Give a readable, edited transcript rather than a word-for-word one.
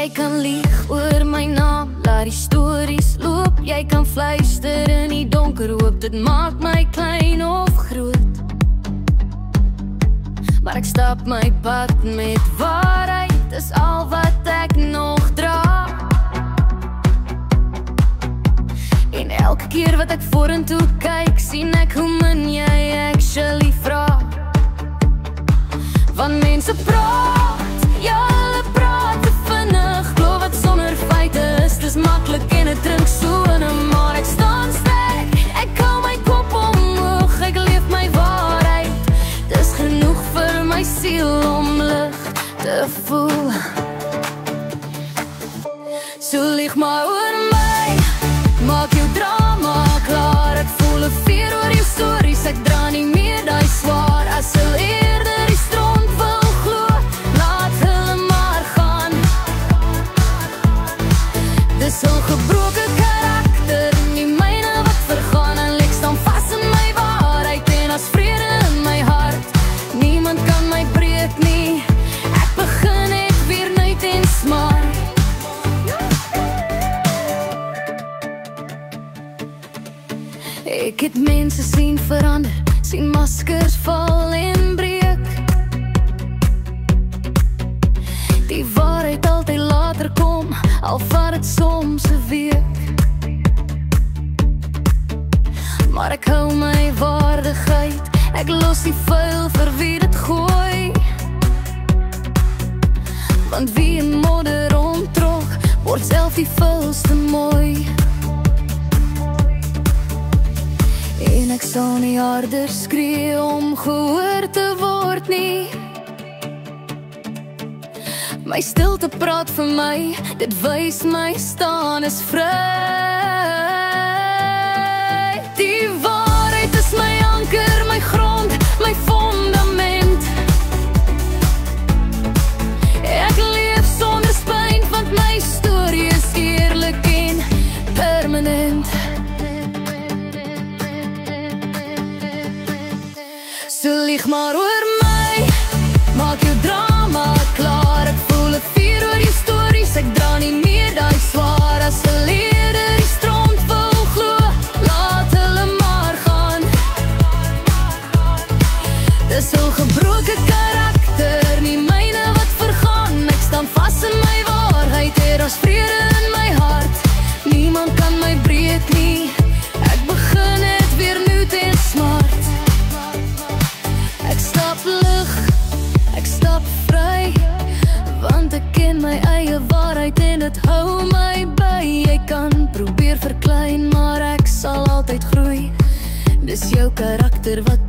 Jy kan lieg oor my naam, laat die stories loop. Jy kan fluister in die donker, hoop dit maak my klein of groot. Maar ek stap my pad met waarheid, dis al wat ek nog dra. En elke keer wat ek vorentoe kyk, sien ek hoe min jy actually vra. Want mense praat, ja hulle praat te vinnig. Glo wat sonder feite is, dis maklik en het drink so in 'n maar ek staan sterk, ek hou my kop omhoog, ek leef my waarheid. Dis genoeg vir my siel om lig te voel. So lieg maar oor my, maak jou drama klaar. Ek voel 'n vuur oor jou stories, ek dra nie meer die swaar. As hulle eerder die stront wil glo, laat hulle maar gaan. Dis 'n gebroke karakter, nie myne wat vergaan. En ek staan vas in my waarheid en as vrede in my hart. Niemand kan my breek nie, ek begin net weer nuut en smart. Ek het mense sien verander, sien maskers val en breek. Die waarheid altyd later kom, al vat het soms 'n week. Maar ek hou my waardigheid, ek los die vuil vir wie dit gooi. Want wie in modder rondtrok, word self die vuilste mooi. En ek sal nie harder skree om gehoor te word nie. My stilte praat vir my, dit wys my staan is vry. Die waarheid is my anker, my grond, my fondament. Ek leef sonder spyn, want my storie is eerlik en permanent. So lieg maar oor my, maak jou drama klaar. Ek voel 'n vuur oor jou stories, ek dra nie meer die swaar. As hulle eerder die stront wil glo, laat hulle maar gaan. Dis 'n gebroke karakter, nie myne wat vergaan. Ek staan vas in my waarheid, er is vrede in my hart. Niemand kan my breek nie, ek begin net weer nuut en smart. Ek stap lig, ek stap vry, want ek ken my eie waarheid en dit hou my by. Jy kan probeer verklein, maar ek sal altyd groei. Dis jou karakter wat